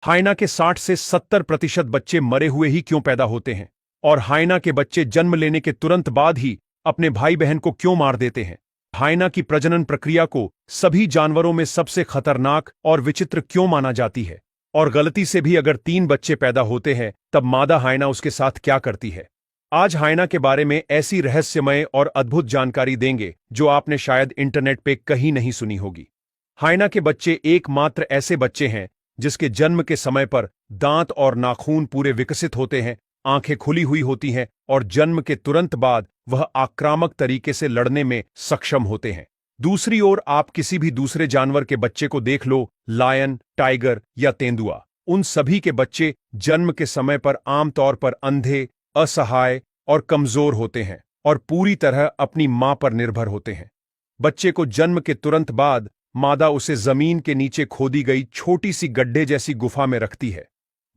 हाइना के 60 से 70% बच्चे मरे हुए ही क्यों पैदा होते हैं? और हाइना के बच्चे जन्म लेने के तुरंत बाद ही अपने भाई बहन को क्यों मार देते हैं? हाइना की प्रजनन प्रक्रिया को सभी जानवरों में सबसे खतरनाक और विचित्र क्यों माना जाती है? और गलती से भी अगर 3 बच्चे पैदा होते हैं तब मादा हाइना उसके साथ क्या करती है? आज हाइना के बारे में ऐसी रहस्यमय और अद्भुत जानकारी देंगे जो आपने शायद इंटरनेट पे कहीं नहीं सुनी होगी। हाइना के बच्चे एकमात्र ऐसे बच्चे हैं जिसके जन्म के समय पर दांत और नाखून पूरे विकसित होते हैं, आंखें खुली हुई होती हैं और जन्म के तुरंत बाद वह आक्रामक तरीके से लड़ने में सक्षम होते हैं। दूसरी ओर आप किसी भी दूसरे जानवर के बच्चे को देख लो, लायन, टाइगर या तेंदुआ, उन सभी के बच्चे जन्म के समय पर आमतौर पर अंधे, असहाय और कमजोर होते हैं और पूरी तरह अपनी मां पर निर्भर होते हैं। बच्चे को जन्म के तुरंत बाद मादा उसे जमीन के नीचे खोदी गई छोटी सी गड्ढे जैसी गुफा में रखती है।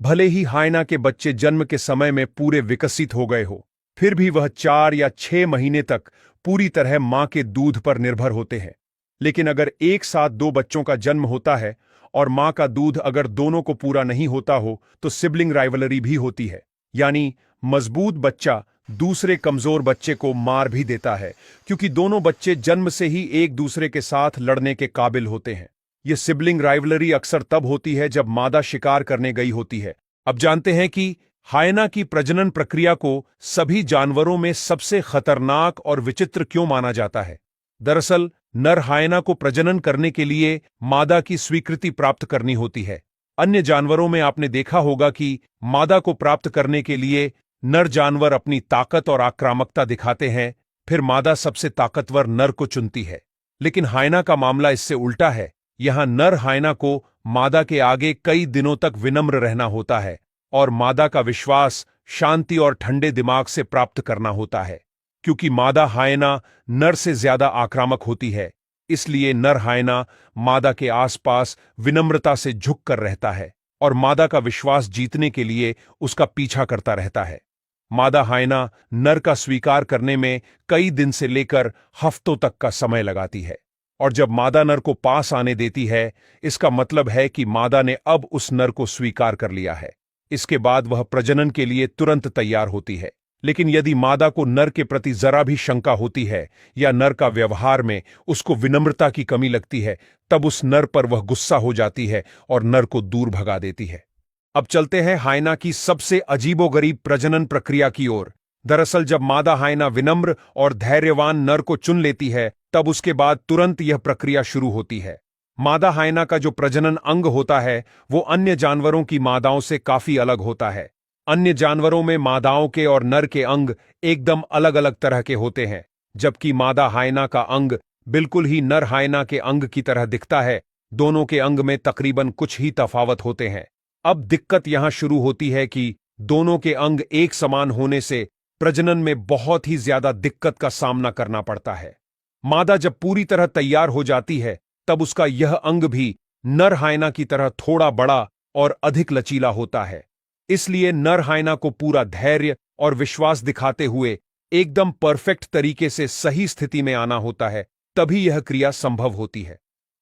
भले ही हाइना के बच्चे जन्म के समय में पूरे विकसित हो गए हो, फिर भी वह 4 या 6 महीने तक पूरी तरह मां के दूध पर निर्भर होते हैं। लेकिन अगर एक साथ 2 बच्चों का जन्म होता है और मां का दूध अगर दोनों को पूरा नहीं होता हो तो सिबलिंग राइवलरी भी होती है, यानी मजबूत बच्चा दूसरे कमजोर बच्चे को मार भी देता है, क्योंकि दोनों बच्चे जन्म से ही एक दूसरे के साथ लड़ने के काबिल होते हैं। यह सिबलिंग राइवलरी अक्सर तब होती है जब मादा शिकार करने गई होती है। अब जानते हैं कि हाइना की प्रजनन प्रक्रिया को सभी जानवरों में सबसे खतरनाक और विचित्र क्यों माना जाता है। दरअसल नर हाइना को प्रजनन करने के लिए मादा की स्वीकृति प्राप्त करनी होती है। अन्य जानवरों में आपने देखा होगा कि मादा को प्राप्त करने के लिए नर जानवर अपनी ताकत और आक्रामकता दिखाते हैं, फिर मादा सबसे ताकतवर नर को चुनती है। लेकिन हाइना का मामला इससे उल्टा है। यहां नर हाइना को मादा के आगे कई दिनों तक विनम्र रहना होता है और मादा का विश्वास शांति और ठंडे दिमाग से प्राप्त करना होता है। क्योंकि मादा हाइना नर से ज्यादा आक्रामक होती है, इसलिए नर हाइना मादा के आसपास विनम्रता से झुक कर रहता है और मादा का विश्वास जीतने के लिए उसका पीछा करता रहता है। मादा हाइना नर का स्वीकार करने में कई दिन से लेकर हफ्तों तक का समय लगाती है, और जब मादा नर को पास आने देती है, इसका मतलब है कि मादा ने अब उस नर को स्वीकार कर लिया है। इसके बाद वह प्रजनन के लिए तुरंत तैयार होती है। लेकिन यदि मादा को नर के प्रति जरा भी शंका होती है या नर का व्यवहार में उसको विनम्रता की कमी लगती है, तब उस नर पर वह गुस्सा हो जाती है और नर को दूर भगा देती है। अब चलते हैं हाइना की सबसे अजीबोगरीब प्रजनन प्रक्रिया की ओर। दरअसल जब मादा हाइना विनम्र और धैर्यवान नर को चुन लेती है, तब उसके बाद तुरंत यह प्रक्रिया शुरू होती है। मादा हाइना का जो प्रजनन अंग होता है वो अन्य जानवरों की मादाओं से काफी अलग होता है। अन्य जानवरों में मादाओं के और नर के अंग एकदम अलग अलग तरह के होते हैं, जबकि मादा हाइना का अंग बिल्कुल ही नर हाइना के अंग की तरह दिखता है। दोनों के अंग में तकरीबन कुछ ही तफावत होते हैं। अब दिक्कत यहां शुरू होती है कि दोनों के अंग एक समान होने से प्रजनन में बहुत ही ज्यादा दिक्कत का सामना करना पड़ता है। मादा जब पूरी तरह तैयार हो जाती है, तब उसका यह अंग भी नर हाइना की तरह थोड़ा बड़ा और अधिक लचीला होता है। इसलिए नर हाइना को पूरा धैर्य और विश्वास दिखाते हुए एकदम परफेक्ट तरीके से सही स्थिति में आना होता है, तभी यह क्रिया संभव होती है।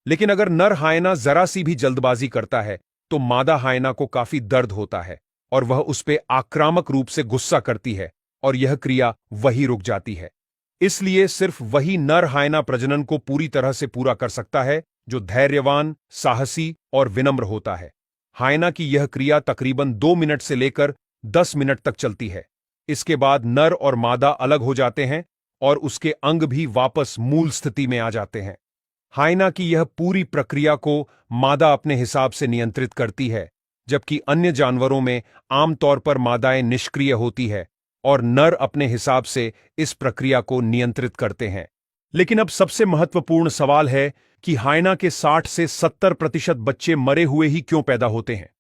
लेकिन अगर नर हाइना जरा सी भी जल्दबाजी करता है तो मादा हाइना को काफी दर्द होता है और वह उस पे आक्रामक रूप से गुस्सा करती है और यह क्रिया वही रुक जाती है। इसलिए सिर्फ वही नर हाइना प्रजनन को पूरी तरह से पूरा कर सकता है जो धैर्यवान, साहसी और विनम्र होता है। हाइना की यह क्रिया तकरीबन 2 मिनट से लेकर 10 मिनट तक चलती है। इसके बाद नर और मादा अलग हो जाते हैं और उसके अंग भी वापस मूल स्थिति में आ जाते हैं। हाइना की यह पूरी प्रक्रिया को मादा अपने हिसाब से नियंत्रित करती है, जबकि अन्य जानवरों में आमतौर पर मादाएं निष्क्रिय होती है और नर अपने हिसाब से इस प्रक्रिया को नियंत्रित करते हैं। लेकिन अब सबसे महत्वपूर्ण सवाल है कि हाइना के 60 से 70% बच्चे मरे हुए ही क्यों पैदा होते हैं।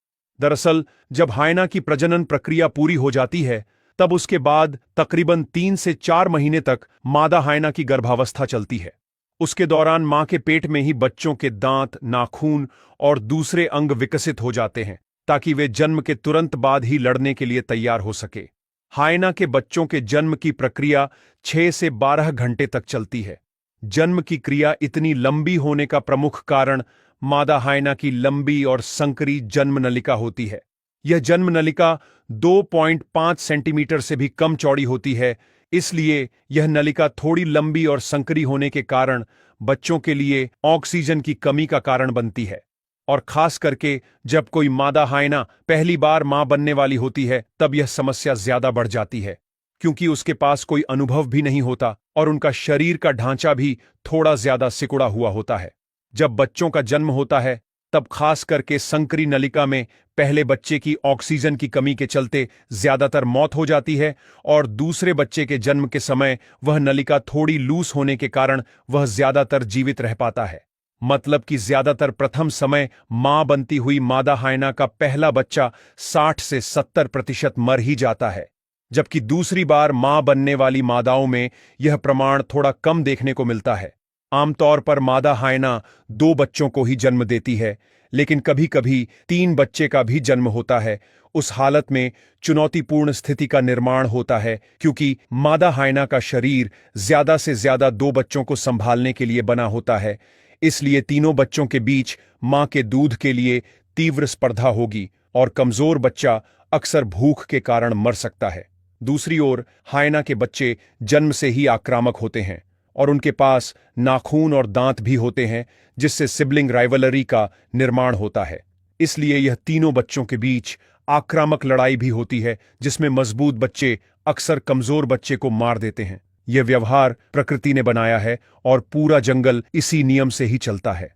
दरअसल जब हाइना की प्रजनन प्रक्रिया पूरी हो जाती है, तब उसके बाद तकरीबन 3 से 4 महीने तक मादा हाइना की गर्भावस्था चलती है। उसके दौरान मां के पेट में ही बच्चों के दांत, नाखून और दूसरे अंग विकसित हो जाते हैं, ताकि वे जन्म के तुरंत बाद ही लड़ने के लिए तैयार हो सके। हाइना के बच्चों के जन्म की प्रक्रिया 6 से 12 घंटे तक चलती है। जन्म की क्रिया इतनी लंबी होने का प्रमुख कारण मादा हाइना की लंबी और संकरी जन्म नलिका होती है। यह जन्म नलिका 2.5 सेंटीमीटर से भी कम चौड़ी होती है, इसलिए यह नलिका थोड़ी लंबी और संकरी होने के कारण बच्चों के लिए ऑक्सीजन की कमी का कारण बनती है। और खास करके जब कोई मादा हाइना पहली बार मां बनने वाली होती है, तब यह समस्या ज्यादा बढ़ जाती है, क्योंकि उसके पास कोई अनुभव भी नहीं होता और उनका शरीर का ढांचा भी थोड़ा ज्यादा सिकुड़ा हुआ होता है। जब बच्चों का जन्म होता है, तब खास करके संकरी नलिका में पहले बच्चे की ऑक्सीजन की कमी के चलते ज्यादातर मौत हो जाती है और दूसरे बच्चे के जन्म के समय वह नलिका थोड़ी लूस होने के कारण वह ज्यादातर जीवित रह पाता है। मतलब कि ज्यादातर प्रथम समय मां बनती हुई मादा हाइना का पहला बच्चा 60 से 70% मर ही जाता है, जबकि दूसरी बार मां बनने वाली मादाओं में यह प्रमाण थोड़ा कम देखने को मिलता है। आमतौर पर मादा हाइना 2 बच्चों को ही जन्म देती है, लेकिन कभी कभी 3 बच्चे का भी जन्म होता है। उस हालत में चुनौतीपूर्ण स्थिति का निर्माण होता है, क्योंकि मादा हाइना का शरीर ज्यादा से ज्यादा 2 बच्चों को संभालने के लिए बना होता है। इसलिए तीनों बच्चों के बीच मां के दूध के लिए तीव्र स्पर्धा होगी और कमजोर बच्चा अक्सर भूख के कारण मर सकता है। दूसरी ओर हाइना के बच्चे जन्म से ही आक्रामक होते हैं और उनके पास नाखून और दांत भी होते हैं, जिससे सिबलिंग राइवलरी का निर्माण होता है। इसलिए यह तीनों बच्चों के बीच आक्रामक लड़ाई भी होती है, जिसमें मजबूत बच्चे अक्सर कमजोर बच्चे को मार देते हैं। यह व्यवहार प्रकृति ने बनाया है और पूरा जंगल इसी नियम से ही चलता है।